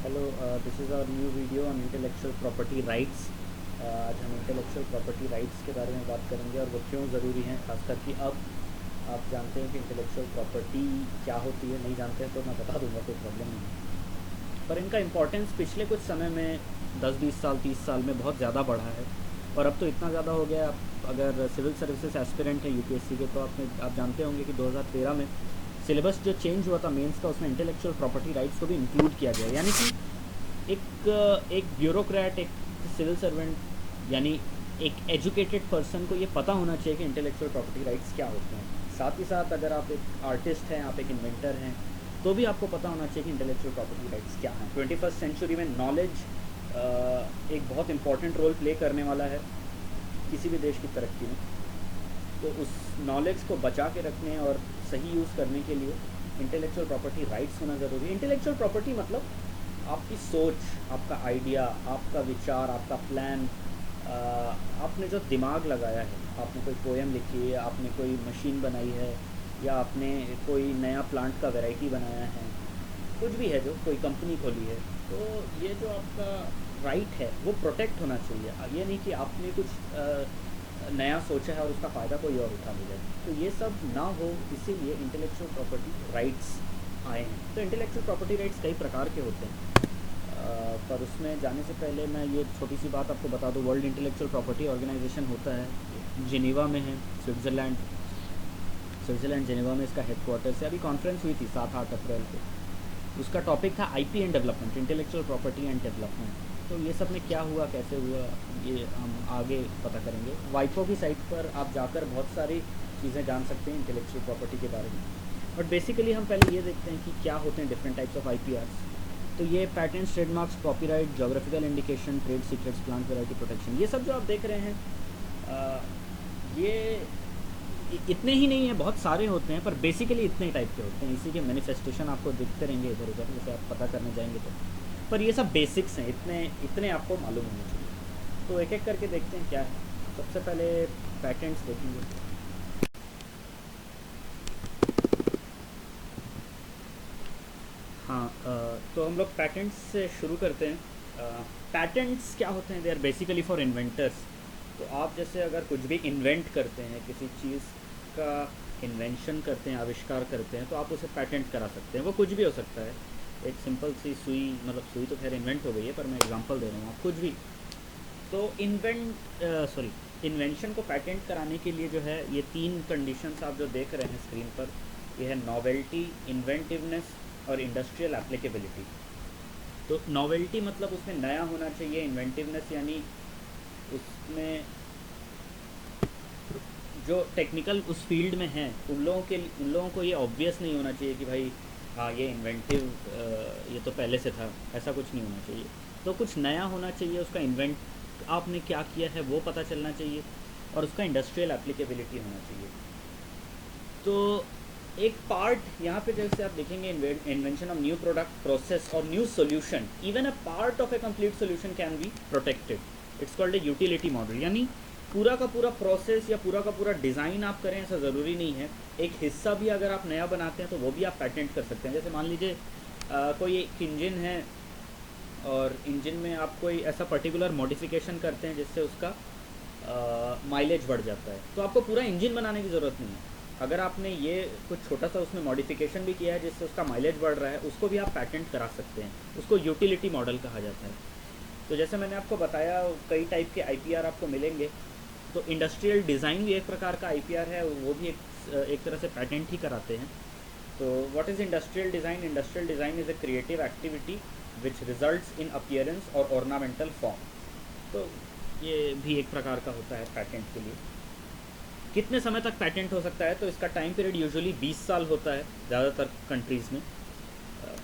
Hello, this is our new video on intellectual property rights. आज हम intellectual property rights के बारे में बात करेंगे और वो क्यों ज़रूरी हैं, खासकर कि अब आप जानते हैं कि इंटेलेक्चुअल प्रॉपर्टी क्या होती है। नहीं जानते हैं तो मैं बता दूंगा, कोई प्रॉब्लम नहीं है। पर इनका इम्पोर्टेंस पिछले कुछ समय में 10-20 साल 30 साल में बहुत ज़्यादा बढ़ा है और अब तो इतना ज़्यादा हो गया। आप अगर सिविल सर्विसेज एस्पिरेंट हैं यूपीएससी के, तो आप जानते होंगे कि 2013 में सिलेबस जो चेंज हुआ था मेंस का, उसमें इंटेलेक्चुअल प्रॉपर्टी राइट्स को भी इंक्लूड किया गया। यानी कि एक ब्यूरोक्रेट, एक सिविल सर्वेंट, यानी एक एजुकेटेड पर्सन को ये पता होना चाहिए कि इंटेलेक्चुअल प्रॉपर्टी राइट्स क्या होते हैं। साथ ही साथ अगर आप एक आर्टिस्ट हैं, आप एक इन्वेंटर हैं, तो भी आपको पता होना चाहिए कि इंटेलेक्चुअल प्रॉपर्टी राइट्स क्या हैं। 21st सेंचुरी में नॉलेज एक बहुत इंपॉर्टेंट रोल प्ले करने वाला है किसी भी देश की तरक्की में। तो उस नॉलेज को बचा के रखने और सही यूज़ करने के लिए इंटेलेक्चुअल प्रॉपर्टी राइट्स होना ज़रूरी है। इंटेलेक्चुअल प्रॉपर्टी मतलब आपकी सोच, आपका आइडिया, आपका विचार, आपका प्लान, आपने जो दिमाग लगाया है, आपने कोई पोएम लिखी है, आपने कोई मशीन बनाई है, या आपने कोई नया प्लांट का वैरायटी बनाया है, कुछ भी है, जो कोई कंपनी खोली है, तो ये जो आपका राइट है वो प्रोटेक्ट होना चाहिए। ये नहीं कि आपने कुछ नया सोचा है और उसका फ़ायदा कोई और उठा ले जाए। तो ये सब ना हो, इसीलिए इंटेलेक्चुअल प्रॉपर्टी राइट्स आए हैं। तो इंटेलेक्चुअल प्रॉपर्टी राइट्स कई प्रकार के होते हैं, पर उसमें जाने से पहले मैं ये छोटी सी बात आपको बता दूं। वर्ल्ड इंटेलेक्चुअल प्रॉपर्टी ऑर्गेनाइजेशन होता है, जिनेवा में है, स्विट्ज़रलैंड जिनेवा में इसका हेडक्वार्टर्स है। अभी कॉन्फ्रेंस हुई थी 7-8 अप्रैल को। उसका टॉपिक था IP and development, intellectual property and development. तो ये सब में क्या हुआ, कैसे हुआ, ये हम आगे पता करेंगे। वाइपो की साइट पर आप जाकर बहुत सारी चीज़ें जान सकते हैं इंटेलेक्चुअल प्रॉपर्टी के बारे में। बट बेसिकली हम पहले ये देखते हैं कि क्या होते हैं डिफरेंट टाइप्स ऑफ आईपीआर्स। तो ये patents, trademarks, copyright, geographical indication, trade secrets, plant variety protection, ये सब जो आप देख रहे हैं, ये इतने ही नहीं है, बहुत सारे होते हैं, पर बेसिकली इतने ही टाइप के होते हैं। इसी के मैनिफेस्टेशन आपको दिखते रहेंगे इधर उधर, जैसे आप पता करने जाएंगे तो। पर ये सब बेसिक्स हैं, इतने इतने आपको मालूम होने चाहिए। तो एक एक करके देखते हैं क्या है। सबसे पहले पैटेंट्स देखेंगे। हाँ, तो हम लोग पैटेंट्स से शुरू करते हैं। पैटेंट्स क्या होते हैं? They are basically for inventors. तो आप जैसे अगर कुछ भी इन्वेंट करते हैं, किसी चीज़ का इन्वेंशन करते हैं, आविष्कार करते हैं, तो आप उसे पैटेंट करा सकते हैं। वो कुछ भी हो सकता है। एक सिंपल सी सुई, मतलब सुई तो खैर इन्वेंट हो गई है, पर मैं एग्जांपल दे रहा हूँ, आप कुछ भी। तो इन्वेंशन को पैटेंट कराने के लिए जो है, ये 3 कंडीशंस आप जो देख रहे हैं स्क्रीन पर, ये है नॉवेल्टी, इन्वेंटिवनेस और इंडस्ट्रियल एप्लीकेबिलिटी। तो नॉवेल्टी मतलब उसमें नया होना चाहिए। इन्वेंटिवनेस यानी उसमें जो टेक्निकल उस फील्ड में हैं, उन लोगों को ये ऑब्वियस नहीं होना चाहिए कि भाई हाँ ये इन्वेंटिव, ये तो पहले से था, ऐसा कुछ नहीं होना चाहिए। तो कुछ नया होना चाहिए, उसका इन्वेंट आपने क्या किया है वो पता चलना चाहिए, और उसका इंडस्ट्रियल एप्लीकेबिलिटी होना चाहिए। तो एक पार्ट यहाँ पे जैसे आप देखेंगे, invention of new product, process और new solution, even a part of a complete solution can be protected. It's called a utility model. यानी पूरा का पूरा प्रोसेस या पूरा का पूरा डिज़ाइन आप करें, ऐसा ज़रूरी नहीं है। एक हिस्सा भी अगर आप नया बनाते हैं तो वो भी आप पैटेंट कर सकते हैं। जैसे मान लीजिए कोई एक इंजन है, और इंजन में आप कोई ऐसा पर्टिकुलर मॉडिफिकेशन करते हैं जिससे उसका माइलेज बढ़ जाता है, तो आपको पूरा इंजन बनाने की ज़रूरत नहीं है। अगर आपने ये कुछ छोटा सा उसमें मॉडिफिकेशन भी किया है जिससे उसका माइलेज बढ़ रहा है, उसको भी आप पैटेंट करा सकते हैं। उसको यूटिलिटी मॉडल कहा जाता है। तो जैसे मैंने आपको बताया, कई टाइप के आईपीआर आपको मिलेंगे। तो इंडस्ट्रियल डिज़ाइन भी एक प्रकार का आईपीआर है, वो भी एक तरह से पैटेंट ही कराते हैं। तो what is industrial design? Industrial design is a creative activity which results in appearance और ऑर्नामेंटल फॉर्म। तो ये भी एक प्रकार का होता है पैटेंट के लिए। कितने समय तक पैटेंट हो सकता है? तो इसका टाइम पीरियड यूजुअली 20 साल होता है ज़्यादातर कंट्रीज़ में।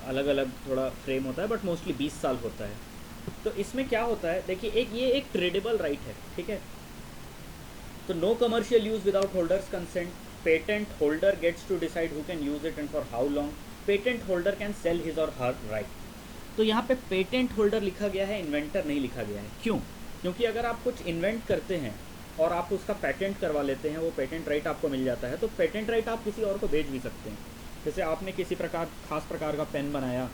अलग अलग थोड़ा फ्रेम होता है, बट मोस्टली 20 साल होता है। तो इसमें क्या होता है, देखिए, ये एक ट्रेडेबल राइट है, ठीक है। तो no commercial use without holders consent, patent holder gets to decide who can use it and for how long, patent holder can sell his और हर राइट। तो यहाँ पे पेटेंट होल्डर लिखा गया है, इन्वेंटर नहीं लिखा गया है। क्यों? क्योंकि अगर आप कुछ इन्वेंट करते हैं और आप उसका पेटेंट करवा लेते हैं, वो पेटेंट राइट आपको मिल जाता है, तो पेटेंट राइट आप किसी और को बेच भी सकते हैं। जैसे आपने किसी खास प्रकार का पेन बनाया,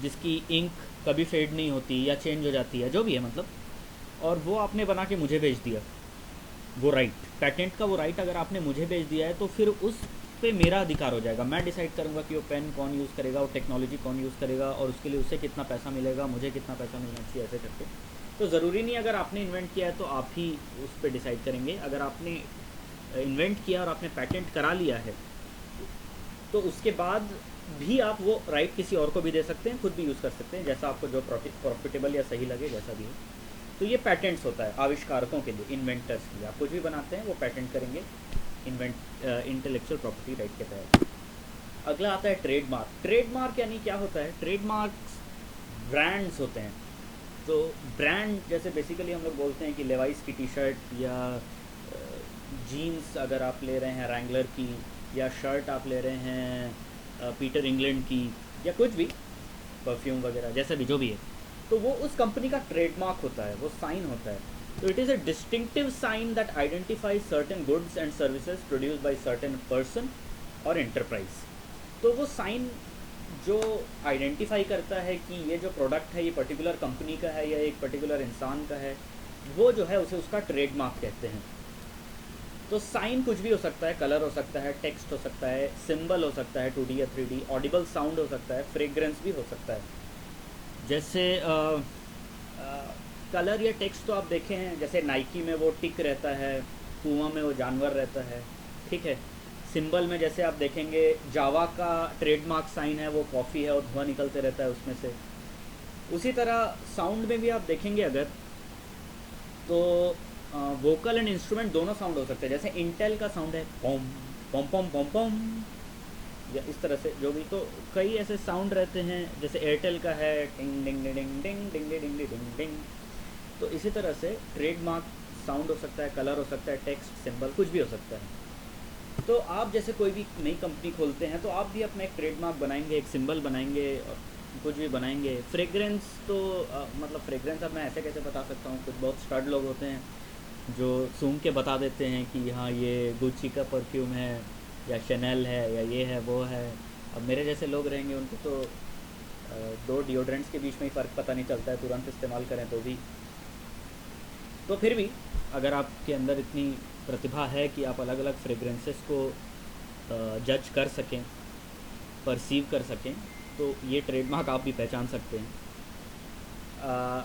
जिसकी इंक कभी फेड नहीं होती या चेंज हो जाती है, जो भी है मतलब, और वो आपने बना के मुझे भेज दिया, वो राइट, पैटेंट का वो राइट अगर आपने मुझे भेज दिया है तो फिर उस पे मेरा अधिकार हो जाएगा। मैं डिसाइड करूँगा कि वो पेन कौन यूज़ करेगा, वो टेक्नोलॉजी कौन यूज़ करेगा, और उसके लिए उसे कितना पैसा मिलेगा, मुझे कितना पैसा मिलना चाहिए, ऐसे करके। तो ज़रूरी नहीं अगर आपने इन्वेंट किया है तो आप ही उस पर डिसाइड करेंगे। अगर आपने इन्वेंट किया और आपने पैटेंट करा लिया है तो उसके बाद भी आप वो राइट किसी और को भी दे सकते हैं, खुद भी यूज़ कर सकते हैं, जैसा आपको जो प्रॉफिटेबल या सही लगे, जैसा भी हो। तो ये पैटेंट्स होता है आविष्कारकों के लिए, इन्वेंटर्स के लिए। आप कुछ भी बनाते हैं वो पैटेंट करेंगे इंटेलेक्चुअल प्रॉपर्टी राइट के तहत। अगला आता है ट्रेडमार्क। ट्रेडमार्क यानी क्या होता है? ट्रेडमार्क्स ब्रांड्स होते हैं। तो ब्रांड जैसे बेसिकली हम लोग बोलते हैं कि लेवाइस की टी शर्ट, या जीन्स अगर आप ले रहे हैं रैंगलर की, या शर्ट आप ले रहे हैं पीटर इंग्लैंड की, या कुछ भी परफ्यूम वगैरह, जैसा भी जो भी है, तो वो उस कंपनी का ट्रेडमार्क होता है, वो साइन होता है। तो it is a distinctive sign that identifies certain goods and services produced by certain person और एंटरप्राइज। तो वो साइन जो आइडेंटिफाई करता है कि ये जो प्रोडक्ट है ये पर्टिकुलर कंपनी का है या एक पर्टिकुलर इंसान का है, वो जो है उसे उसका ट्रेडमार्क कहते हैं। तो साइन कुछ भी हो सकता है, कलर हो सकता है, टेक्स्ट हो सकता है, सिंबल हो सकता है 2D या 3D, ऑडिबल साउंड हो सकता है, फ्रेग्रेंस भी हो सकता है। जैसे कलर या टेक्स्ट तो आप देखे हैं, जैसे नाइकी में वो टिक रहता है, पुमा में वो जानवर रहता है, ठीक है। सिंबल में जैसे आप देखेंगे जावा का ट्रेडमार्क साइन है वो कॉफ़ी है और धुआं निकलते रहता है उसमें से। उसी तरह साउंड में भी आप देखेंगे अगर तो वोकल एंड इंस्ट्रूमेंट दोनों साउंड हो सकते हैं। जैसे इंटेल का साउंड है पॉम पॉम पॉम पॉम पॉम, या इस तरह से जो भी। तो कई ऐसे साउंड रहते हैं, जैसे एयरटेल का है टिंग डिंग डिंग डिंग डिंग डिंग डिंग डिंग डिंग। तो इसी तरह से ट्रेडमार्क साउंड हो सकता है, कलर हो सकता है, टेक्स्ट, सिंबल, कुछ भी हो सकता है। तो आप जैसे कोई भी नई कंपनी खोलते हैं तो आप भी अपना एक ट्रेडमार्क बनाएंगे, एक सिंबल बनाएंगे, और कुछ भी बनाएंगे। फ्रेग्रेंस तो मतलब फ्रेग्रेंस अब मैं ऐसे कैसे बता सकता हूँ, कुछ बहुत स्टड लोग होते हैं जो सूंघ के बता देते हैं कि हाँ ये गुच्ची का परफ्यूम है, या शैनल है, या ये है वो है। अब मेरे जैसे लोग रहेंगे उनको तो दो डिओड्रेंट्स के बीच में ही फ़र्क पता नहीं चलता है, तुरंत इस्तेमाल करें तो भी। तो फिर भी अगर आपके अंदर इतनी प्रतिभा है कि आप अलग अलग फ्रेग्रेंसेस को जज कर सकें, परसीव कर सकें, तो ये ट्रेडमार्क आप भी पहचान सकते हैं।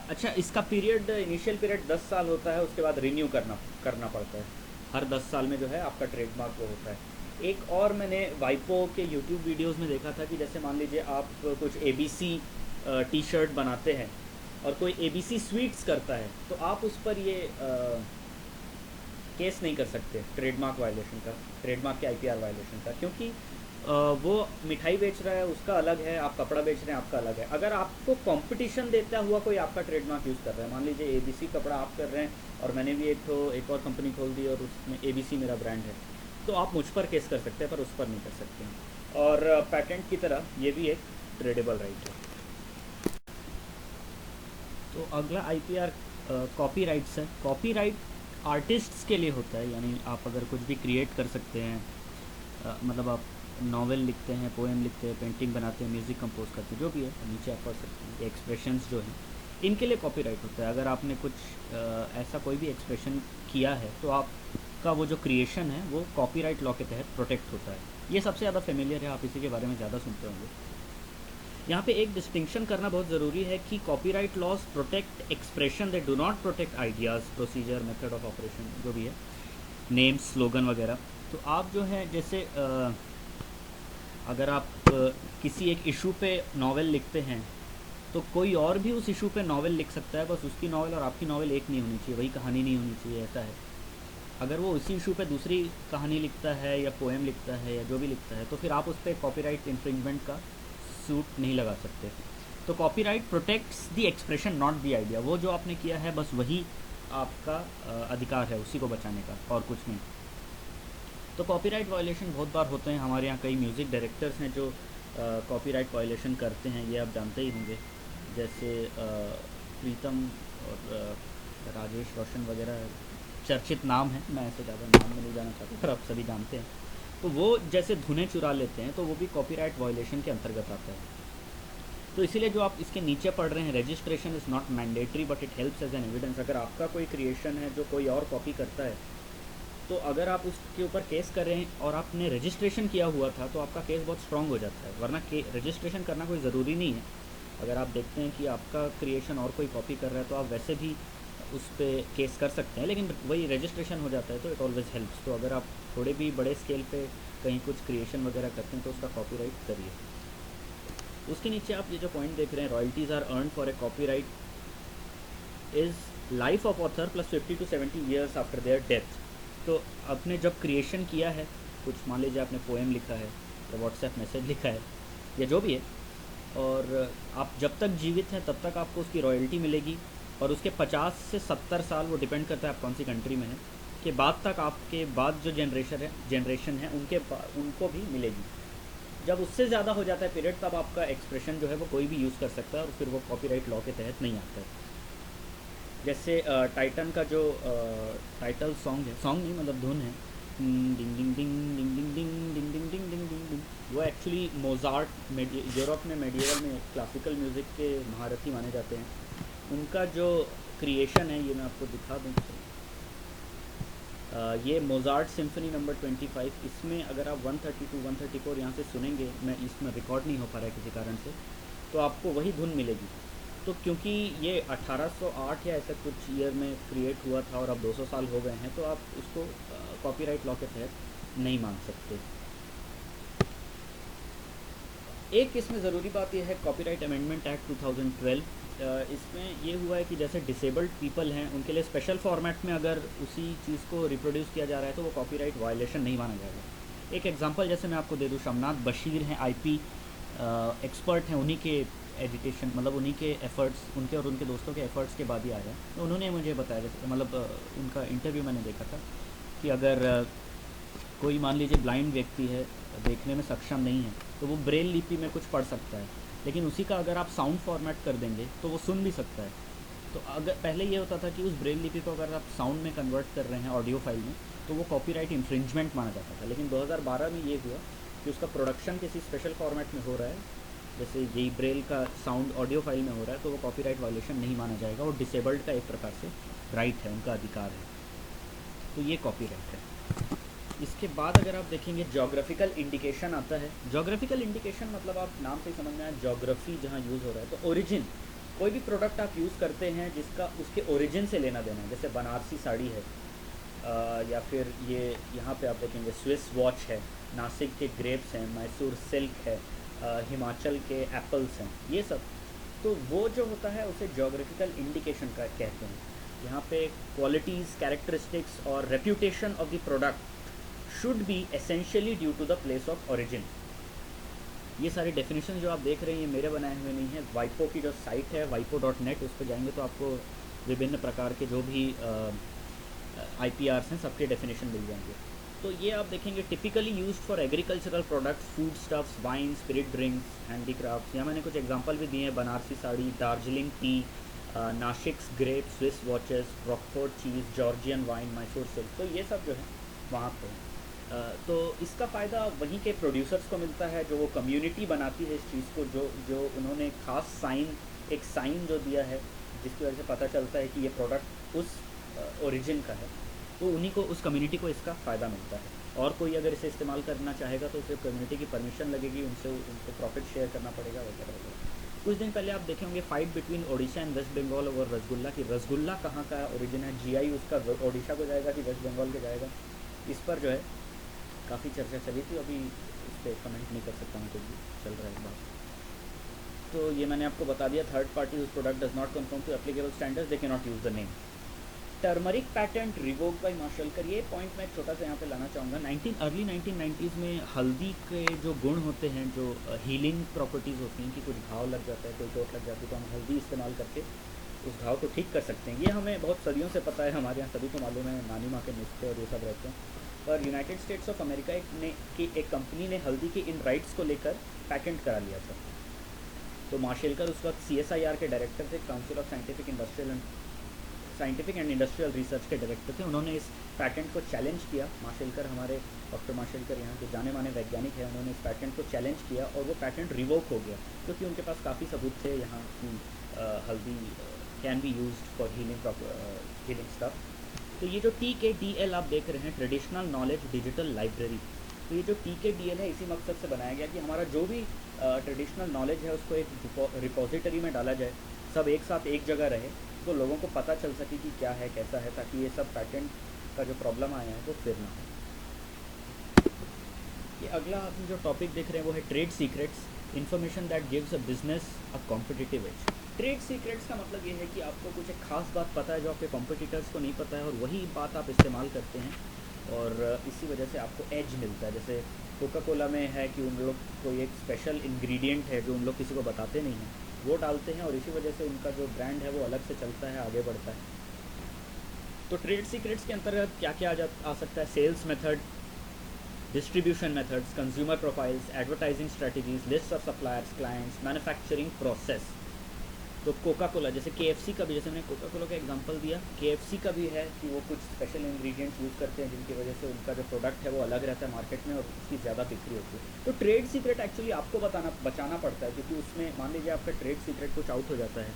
अच्छा, इसका पीरियड, इनिशियल पीरियड 10 साल होता है, उसके बाद रिन्यू करना पड़ता है। हर 10 साल में जो है आपका ट्रेडमार्क वो होता है। एक और मैंने वाइपो के यूट्यूब वीडियोस में देखा था कि जैसे मान लीजिए आप कुछ ABC टी शर्ट बनाते हैं और कोई ABC स्वीट्स करता है, तो आप उस पर ये केस नहीं कर सकते ट्रेडमार्क वायलेशन का, ट्रेडमार्क के IPR वायलेशन का, क्योंकि वो मिठाई बेच रहा है उसका अलग है, आप कपड़ा बेच रहे हैं आपका अलग है। अगर आपको कंपटीशन देता हुआ कोई आपका ट्रेडमार्क यूज़ कर रहा है, मान लीजिए ABC कपड़ा आप कर रहे हैं और मैंने भी एक और कंपनी खोल दी और उसमें ABC मेरा ब्रांड है, तो आप मुझ पर केस कर सकते हैं पर उस पर नहीं कर सकते हैं। और पैटेंट की तरह ये भी एक ट्रेडेबल राइट है। तो अगला IPR कॉपीराइट्स है। कॉपीराइट आर्टिस्ट्स के लिए होता है, यानी आप अगर कुछ भी क्रिएट कर सकते हैं, मतलब आप नॉवेल लिखते हैं, पोएम लिखते हैं, पेंटिंग बनाते हैं, म्यूज़िक कंपोज करते हैं, जो भी है, तो नीचे आप पढ़ सकते हैं। एक्सप्रेशंस जो हैं इनके लिए कॉपीराइट होता है। अगर आपने कुछ ऐसा कोई भी एक्सप्रेशन किया है तो आपका वो जो क्रिएशन है वो कॉपीराइट लॉ के तहत प्रोटेक्ट होता है। ये सबसे ज़्यादा फेमिलियर है, आप इसी के बारे में ज़्यादा सुनते होंगे। यहाँ पे एक डिस्टिंक्शन करना बहुत ज़रूरी है कि copyright laws protect expression, they do not protect ideas, procedure, method of operation, जो भी है, नेम्स, स्लोगन वगैरह। तो आप जो है जैसे अगर आप किसी एक इशू पे नावल लिखते हैं तो कोई और भी उस इशू पे नावल लिख सकता है, बस उसकी नावल और आपकी नावल एक नहीं होनी चाहिए, वही कहानी नहीं होनी चाहिए, ऐसा है। अगर वो उसी इशू पे दूसरी कहानी लिखता है या पोएम लिखता है या जो भी लिखता है तो फिर आप उस पर कॉपीराइट इन्फ्रिंजमेंट का सूट नहीं लगा सकते। तो copyright protects the expression not the idea, वो जो आपने किया है बस वही आपका अधिकार है, उसी को बचाने का और कुछ नहीं। तो कॉपीराइट वायलेशन बहुत बार होते हैं। हमारे यहाँ कई म्यूज़िक डायरेक्टर्स हैं जो कॉपीराइट वायलेशन करते हैं, ये आप जानते ही होंगे। जैसे प्रीतम और राजेश रोशन वगैरह चर्चित नाम है, मैं ऐसे ज़्यादा नाम में नहीं जाना चाहता पर आप सभी जानते हैं। तो वो जैसे धुनें चुरा लेते हैं तो वो भी कॉपीराइट वायलेशन के अंतर्गत आता है। तो इसीलिए जो आप इसके नीचे पढ़ रहे हैं, registration is not mandatory but it helps as an evidence. अगर आपका कोई क्रिएशन है जो कोई और कॉपी करता है, तो अगर आप उसके ऊपर केस कर रहे हैं और आपने रजिस्ट्रेशन किया हुआ था, तो आपका केस बहुत स्ट्रांग हो जाता है। वरना रजिस्ट्रेशन करना कोई ज़रूरी नहीं है। अगर आप देखते हैं कि आपका क्रिएशन और कोई कॉपी कर रहा है, तो आप वैसे भी उस पर केस कर सकते हैं, लेकिन वही रजिस्ट्रेशन हो जाता है तो इट ऑलवेज हेल्प्स। तो अगर आप थोड़े भी बड़े स्केल पे कहीं कुछ क्रिएशन वगैरह करते हैं तो उसका कॉपीराइट करिए। उसके नीचे आप ये जो पॉइंट देख रहे हैं, royalties are earn for a copyright is life of author plus 50 to 70 years after their death. तो आपने जब क्रिएशन किया है, कुछ मान लीजिए आपने पोएम लिखा है या व्हाट्सएप मैसेज लिखा है या जो भी है, और आप जब तक जीवित हैं तब तक आपको उसकी रॉयल्टी मिलेगी, और उसके 50 से 70 साल, वो डिपेंड करता है आप कौन सी कंट्री में हैं, के बाद तक आपके बाद जो जनरेशन है उनको भी मिलेगी। जब उससे ज़्यादा हो जाता है पीरियड, तब आपका एक्सप्रेशन जो है वो कोई भी यूज़ कर सकता है और फिर वो कॉपीराइट लॉ के तहत नहीं आता है। जैसे टाइटन का जो टाइटल सॉन्ग है, सॉन्ग नहीं मतलब धुन है, डिंग डिंग डिंग डिंग डिंग डिंग डिंग डिंग डिंग डिंग डिंग डिंग, वो एक्चुअली मोजार्ट यूरोप में मेडिएवल में क्लासिकल म्यूज़िक के महारथी माने जाते हैं। उनका जो क्रिएशन है, ये मैं आपको दिखा दूँ। ये मोजार्ट सिम्फनी नंबर 25, इसमें अगर आप 132 134 यहाँ से सुनेंगे, मैं इसमें रिकॉर्ड नहीं हो पा रहा है किसी कारण से, तो आपको वही धुन मिलेगी। तो क्योंकि ये 1808 या ऐसा कुछ ईयर में क्रिएट हुआ था और अब 200 साल हो गए हैं, तो आप उसको कॉपीराइट लॉ के तहत नहीं मान सकते। एक इसमें ज़रूरी बात यह है, कॉपीराइट अमेंडमेंट एक्ट 2012, इसमें ये हुआ है कि जैसे डिसेबल्ड पीपल हैं, उनके लिए स्पेशल फॉर्मेट में अगर उसी चीज़ को रिप्रोड्यूस किया जा रहा है तो वो कॉपीराइट वायलेशन नहीं माना जाएगा। एक एग्जांपल जैसे मैं आपको दे दूँ, शमनाथ बशीर हैं, आईपी एक्सपर्ट हैं, उन्हीं के एजुकेशन मतलब उन्हीं के एफ़र्ट्स, उनके और उनके दोस्तों के एफ़र्ट्स के बाद ही आया है। तो उन्होंने मुझे बताया, जैसे मतलब उनका इंटरव्यू मैंने देखा था कि अगर कोई मान लीजिए ब्लाइंड व्यक्ति है, देखने में सक्षम नहीं है, तो वो ब्रेल लिपि में कुछ पढ़ सकता है, लेकिन उसी का अगर आप साउंड फॉर्मेट कर देंगे तो वो सुन भी सकता है। तो अगर पहले ये होता था कि उस ब्रेल लिपि को अगर आप साउंड में कन्वर्ट कर रहे हैं ऑडियो फाइल में, तो वो कॉपीराइट इन्फ्रिंजमेंट माना जाता था। लेकिन 2012 में ये हुआ कि उसका प्रोडक्शन किसी स्पेशल फॉर्मेट में हो रहा है, जैसे यही ब्रेल का साउंड ऑडियो फाइल में हो रहा है, तो वो कॉपीराइट वायलेशन नहीं माना जाएगा, और डिसेबल्ड का एक प्रकार से राइट है, उनका अधिकार है। तो ये कॉपीराइट है। इसके बाद अगर आप देखेंगे, जोग्राफिकल इंडिकेशन आता है। जोग्राफिकल इंडिकेशन मतलब आप नाम से ही समझ में आया, जोग्राफी जहाँ यूज़ हो रहा है, तो ओरिजिन, कोई भी प्रोडक्ट आप यूज़ करते हैं जिसका उसके ओरिजिन से लेना देना है, जैसे बनारसी साड़ी है, या फिर ये यहाँ पे आप देखेंगे स्विस वॉच है, नासिक के ग्रेप्स हैं, मैसूर सिल्क है, हिमाचल के एप्पल्स हैं, ये सब। तो वो जो होता है उसे जोग्राफिकल इंडिकेशन का कहते हैं। यहाँ पे क्वालिटीज़, कैरेक्टरिस्टिक्स और reputation of the product should be essentially due to the place of origin. ये सारी डेफिनेशन जो आप देख रहे हैं ये मेरे बनाए हुए नहीं है, वाइपो की जो साइट है wipo.net, उस पर जाएंगे तो आपको विभिन्न प्रकार के जो भी IPRs हैं सबके डेफिनेशन मिल जाएंगे। तो ये आप देखेंगे, typically used for agricultural products, food stuffs, wine, spirit drinks, handicrafts. यहाँ मैंने कुछ एग्जांपल भी दिए हैं, Banarasi sari, Darjeeling tea, Nashik's grape, Swiss watches, Roquefort cheese, Georgian wine, Mysore silk. तो ये सब जो है वहाँ पर तो इसका फ़ायदा वहीं के प्रोड्यूसर्स को मिलता है, जो वो कम्युनिटी बनाती है इस चीज़ को, जो उन्होंने ख़ास साइन, एक साइन जो दिया है जिसकी वजह से पता चलता है कि ये प्रोडक्ट उस ओरिजिन का है, तो उन्हीं को, उस कम्युनिटी को इसका फ़ायदा मिलता है। और कोई अगर इसे इस्तेमाल करना चाहेगा तो उसे कम्युनिटी की परमिशन लगेगी, उनको प्रॉफिट शेयर करना पड़ेगा वगैरह वगैरह। कुछ दिन पहले आप देखे होंगे fight between Odisha and West Bengal over rasgulla, की रसगुल्ला कहाँ का ओरिजिन है, GI उसका ओडिशा को जाएगा कि वेस्ट बंगाल को जाएगा, इस पर जो है काफ़ी चर्चा चली थी। अभी इस पर कमेंट नहीं कर सकता हूँ, कुछ भी चल रहा है बात। तो ये मैंने आपको बता दिया, third party whose product does not conform to applicable standards they can not use the name. Turmeric patent revoked by Mashelkar, ये पॉइंट मैं छोटा सा यहाँ पे लाना चाहूँगा। अर्ली 1990s में हल्दी के जो गुण होते हैं, जो हीलिंग प्रॉपर्टीज़ होती हैं, कि कुछ घाव लग जाता है, कोई चोट लग जाती है, तो हम हल्दी इस्तेमाल करके उस घाव को ठीक कर सकते हैं। ये हमें बहुत सदियों से पता है, हमारे यहाँ सभी को मालूम है, नानी माँ के नुस्खे और ये सब रहते हैं। पर यूनाइटेड स्टेट्स ऑफ अमेरिका की एक कंपनी ने हल्दी के इन राइट्स को लेकर पैटेंट करा लिया था। तो मार्शेलकर उस वक्त CSIR के डायरेक्टर थे, council of scientific industrial and scientific and industrial research के डायरेक्टर थे, उन्होंने इस पैटेंट को चैलेंज किया। माशेलकर, हमारे डॉक्टर माशेलकर यहाँ के जाने माने वैज्ञानिक हैं, उन्होंने इस पैटेंट को चैलेंज किया और वो पैटेंट रिवोक हो गया, क्योंकि उनके पास काफ़ी सबूत थे यहाँ की हल्दी can be used for healing stuff. तो ये जो TKDL आप देख रहे हैं, ट्रेडिशनल नॉलेज डिजिटल लाइब्रेरी, तो ये जो TKDL है इसी मकसद से बनाया गया कि हमारा जो भी ट्रेडिशनल नॉलेज है उसको एक रिपोजिटरी में डाला जाए, सब एक साथ एक जगह रहे, तो लोगों को पता चल सके कि क्या है कैसा है, ताकि ये सब पैटेंट का जो प्रॉब्लम आया है वो फिर ना हो। ये अगला हम जो टॉपिक देख रहे हैं वो है trade secrets, information that gives a business a competitive as. Trade secrets का मतलब ये है कि आपको कुछ एक खास बात पता है जो आपके कॉम्पिटिटर्स को नहीं पता है, और वही बात आप इस्तेमाल करते हैं और इसी वजह से आपको एज मिलता है। जैसे कोका कोला में है कि उन लोग कोई एक स्पेशल इंग्रेडिएंट है जो उन लोग किसी को बताते नहीं हैं, वो डालते हैं और इसी वजह से उनका जो ब्रांड है वो अलग से चलता है, आगे बढ़ता है। तो ट्रेड सीक्रेट्स के अंतर्गत क्या क्या आ सकता है? Sales method, distribution methods, consumer profiles, advertising strategies, list of suppliers, clients, manufacturing process. तो कोका कोला, जैसे KFC का भी, जैसे मैंने कोका कोला का एग्जांपल दिया, KFC का भी है कि वो कुछ स्पेशल इंग्रेडिएंट्स यूज़ करते हैं जिनकी वजह से उनका जो प्रोडक्ट है वो अलग रहता है मार्केट में और उसकी ज़्यादा बिक्री होती है। तो ट्रेड सीक्रेट एक्चुअली आपको बचाना पड़ता है, क्योंकि उसमें मान लीजिए आपका ट्रेड सीक्रेट कुछ आउट हो जाता है,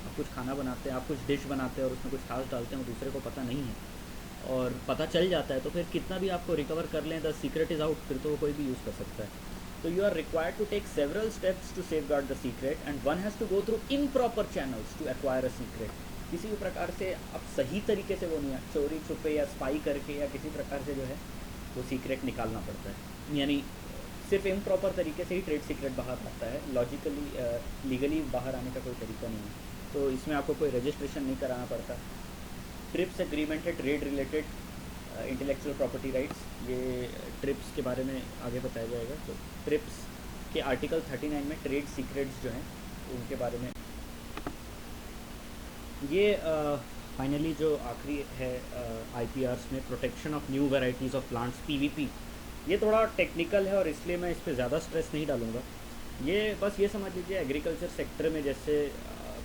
आप कुछ खाना बनाते हैं, आप कुछ डिश बनाते हैं और उसमें कुछ खास डालते हैं, वो दूसरे को पता नहीं है और पता चल जाता है, तो फिर कितना भी आपको रिकवर कर लें, द सीक्रेट इज़ आउट, फिर तो वो कोई भी यूज़ कर सकता है। So you are required to take several steps to safeguard the secret, and one has to go through improper channels to acquire a secret. किसी भी प्रकार से अब सही तरीके से वो नहीं है, चोरी छुपे या स्पाई करके या किसी प्रकार से जो है वो सीक्रेट निकालना पड़ता है। यानी सिर्फ इम्प्रॉपर तरीके से ही ट्रेड सीक्रेट बाहर आता है, लॉजिकली लीगली बाहर आने का कोई तरीका नहीं है। तो इसमें आपको कोई रजिस्ट्रेशन नहीं कराना पड़ता। ट्रिप्स एग्रीमेंट है, trade related intellectual property rights, ये ट्रिप्स के बारे में आगे बताया जाएगा। तो ट्रिप्स के आर्टिकल 39 में ट्रेड सीक्रेट्स जो हैं उनके बारे में, ये फाइनली जो आखिरी है IPRs में, protection of new varieties of plants, PVP। ये थोड़ा टेक्निकल है और इसलिए मैं इस पर ज़्यादा स्ट्रेस नहीं डालूँगा। ये बस ये समझ लीजिए एग्रीकल्चर सेक्टर में जैसे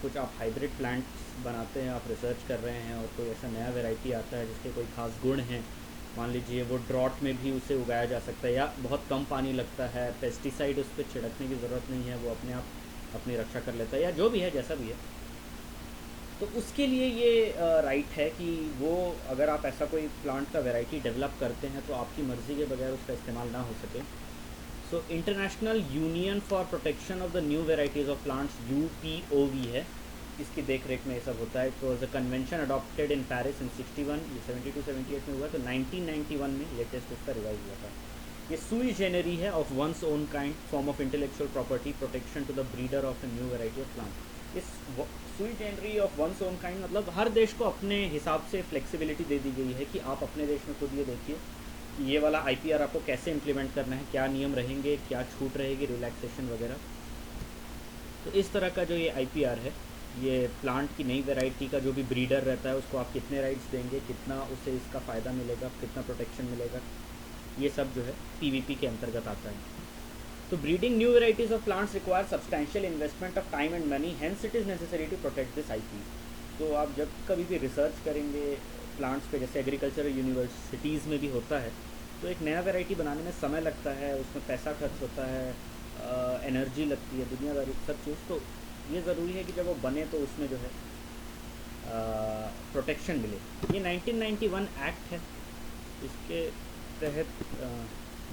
कुछ आप हाइब्रिड प्लांट्स बनाते हैं, आप रिसर्च कर रहे हैं और कोई ऐसा नया वैरायटी आता है जिसके कोई ख़ास गुण हैं, मान लीजिए वो ड्रॉट में भी उसे उगाया जा सकता है या बहुत कम पानी लगता है, पेस्टिसाइड उस पर छिड़कने की ज़रूरत नहीं है, वो अपने आप अपनी रक्षा कर लेता है, या जो भी है जैसा भी है, तो उसके लिए ये राइट है कि वो अगर आप ऐसा कोई प्लांट का वैरायटी डेवलप करते हैं तो आपकी मर्ज़ी के बगैर उसका इस्तेमाल ना हो सके। So international union for protection of the new varieties of plants, UPOV है, इसकी देख रेख में ये सब होता है। तो the convention adopted in Paris in 61, ये 72-78 में हुआ, तो 1991 में लेटेस्ट उसका रिवाइज हुआ था। ये सुई जेनरी है of one's own kind form of intellectual property protection to the breeder of a new variety of plant. इस sui generis of one's own kind मतलब हर देश को अपने हिसाब से फ्लेक्सिबिलिटी दे दी गई है कि आप अपने देश में खुद ये देखिए कि ये वाला IPR आपको कैसे इम्प्लीमेंट करना है, क्या नियम रहेंगे, क्या छूट रहेगी, रिलैक्सेशन वगैरह। तो इस तरह का जो ये IPR है, ये प्लांट की नई वैरायटी का जो भी ब्रीडर रहता है उसको आप कितने राइट्स देंगे, कितना उसे इसका फ़ायदा मिलेगा, कितना प्रोटेक्शन मिलेगा, ये सब जो है PVP के अंतर्गत आता है। तो breeding new varieties of plants require substantial investment of time and money, hence it is necessary to protect this IP। तो आप जब कभी भी रिसर्च करेंगे प्लांट्स पे, जैसे एग्रीकल्चरल यूनिवर्सिटीज़ में भी होता है, तो एक नया वैरायटी बनाने में समय लगता है, उसमें पैसा खर्च होता है, एनर्जी लगती है, दुनियादारी सब चीज़। तो ये ज़रूरी है कि जब वो बने तो उसमें जो है प्रोटेक्शन मिले। ये 1991 एक्ट है, इसके तहत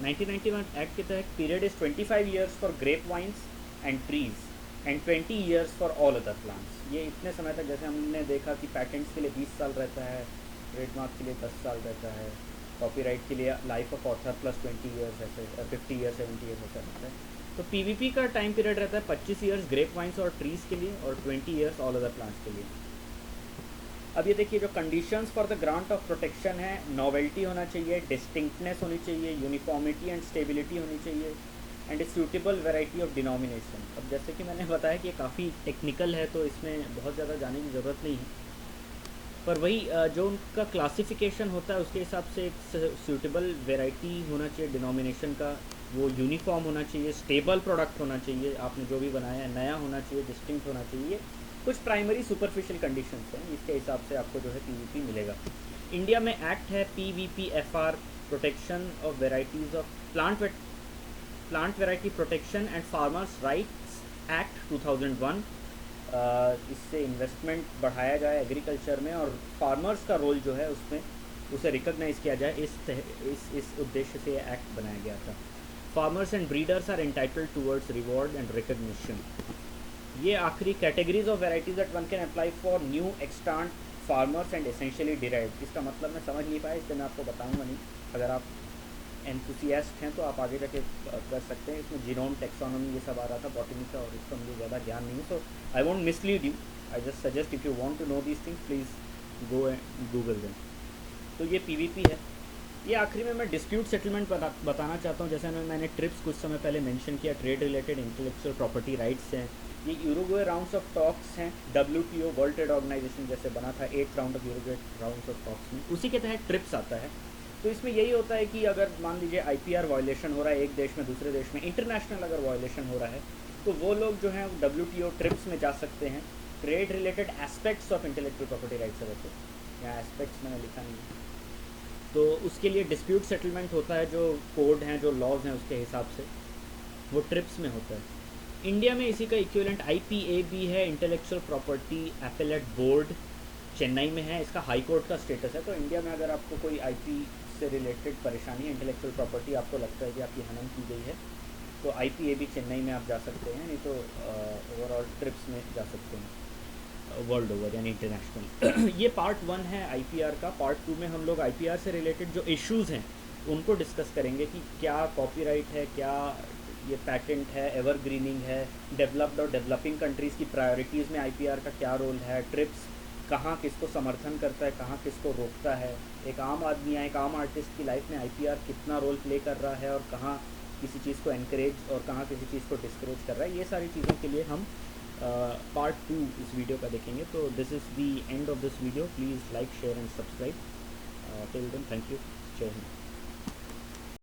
1991 एक्ट के तहत period is 25 years for grape vines and trees and 20 years for all other plants. ये इतने समय तक, जैसे हमने देखा कि पैटेंट्स के लिए 20 साल रहता है, ट्रेडमार्क के लिए 10 साल रहता है, कॉपीराइट के लिए life of author plus 20 years ऐसे, 50 ईयर्स 70 ईयर्स ऐसा रहता है। तो PVP का टाइम पीरियड रहता है 25 ईयर्स ग्रेप वाइन्स और ट्रीज़ के लिए और 20 ईयर्स ऑल अदर प्लांट्स के लिए। अब ये देखिए जो conditions for the grant of protection है, नॉवेल्टी होना चाहिए, डिस्टिंक्टनेस होनी चाहिए, यूनिफॉर्मिटी एंड स्टेबिलिटी होनी चाहिए, and a suitable variety of denomination. अब जैसे कि मैंने बताया कि ये काफ़ी टेक्निकल है तो इसमें बहुत ज़्यादा जाने की ज़रूरत नहीं है, पर वही जो उनका क्लासिफिकेशन होता है उसके हिसाब से एक सूटेबल वैरायटी होना चाहिए, डिनोमिनेशन का वो यूनिफॉर्म होना चाहिए, स्टेबल प्रोडक्ट होना चाहिए, आपने जो भी बनाया है नया होना चाहिए, डिस्टिंक्ट होना चाहिए, कुछ प्राइमरी सुपरफिशियल कंडीशंस हैं, इसके हिसाब से आपको जो है पीवीपी मिलेगा। इंडिया में एक्ट है PVPFR, protection of varieties of plant variety protection and farmers rights act 2001। इससे इन्वेस्टमेंट बढ़ाया जाए एग्रीकल्चर में और फार्मर्स का रोल जो है उसमें उसे रिकॉग्नाइज़ किया जाए, इस उद्देश्य से ये एक्ट बनाया गया था। Farmers and breeders are entitled towards reward and recognition. ये आखिरी categories of varieties that one can apply for new extant farmers and essentially derived. इसका मतलब मैं समझ नहीं पाया, इसलिए मैं आपको बताऊंगा नहीं। अगर आप एंथुसियास्ट हैं तो आप आगे जाके कर सकते हैं। इसमें जीनोम टेक्सोनॉमी ये सब आ रहा था बॉटनी का, और इसका मुझे ज़्यादा ज्ञान नहीं है, so I won't mislead you. I just suggest if you want to know these things please go and Google them. तो ये पीवीपी है। ये आखिरी में मैं डिस्प्यूट सेटलमेंट बताना चाहता हूँ। जैसे मैंने ट्रिप्स कुछ समय पहले मेंशन किया, trade related intellectual property rights हैं। ये यूरुग्वे राउंड्स ऑफ टॉक्स हैं, WTO वर्ल्ड ट्रेड ऑर्गेनाइजेशन जैसे बना था 8th round of Uruguay rounds of talks में, उसी के तहत ट्रिप्स आता है। तो इसमें यही होता है कि अगर मान लीजिए IPR वायलेशन हो रहा है एक देश में दूसरे देश में, इंटरनेशनल अगर वायलेशन हो रहा है, तो वो लोग जो हैं WTO ट्रिप्स में जा सकते हैं। Trade related aspects of intellectual property rights है, वैसे यहाँ एस्पेक्ट्स मैंने लिखा नहीं है। तो उसके लिए डिस्प्यूट सेटलमेंट होता है, जो कोड हैं जो लॉज हैं उसके हिसाब से, वो ट्रिप्स में होता है। इंडिया में इसी का इक्विवेलेंट IPAB है, intellectual property appellate board, Chennai में है। इसका हाई कोर्ट का स्टेटस है। तो इंडिया में अगर आपको कोई IP से रिलेटेड परेशानी है, इंटेलेक्चुअल प्रॉपर्टी आपको लगता है कि आपकी हनन की गई है, तो IPAB चेन्नई में आप जा सकते हैं, नहीं तो ओवरऑल ट्रिप्स में जा सकते हैं वर्ल्ड ओवर यानी इंटरनेशनल। ये पार्ट 1 है IPR का। पार्ट 2 में हम लोग IPR से रिलेटेड जो इश्यूज़ हैं उनको डिस्कस करेंगे कि क्या कॉपीराइट है, क्या ये पैटेंट है, एवरग्रीनिंग है, डेवलप्ड और डेवलपिंग कंट्रीज़ की प्रायोरिटीज़ में IPR का क्या रोल है, ट्रिप्स कहाँ किसको समर्थन करता है, कहाँ किसको रोकता है, एक आम आदमी या एक आम आर्टिस्ट की लाइफ में IPR कितना रोल प्ले कर रहा है, और कहाँ किसी चीज़ को एनकरेज और कहाँ किसी चीज़ को डिस्करेज कर रहा है। ये सारी चीज़ों के लिए हम पार्ट 2 इस वीडियो का देखेंगे। तो this is the end of this video. Please like, share and subscribe. Till then, thank you. जय हिंद।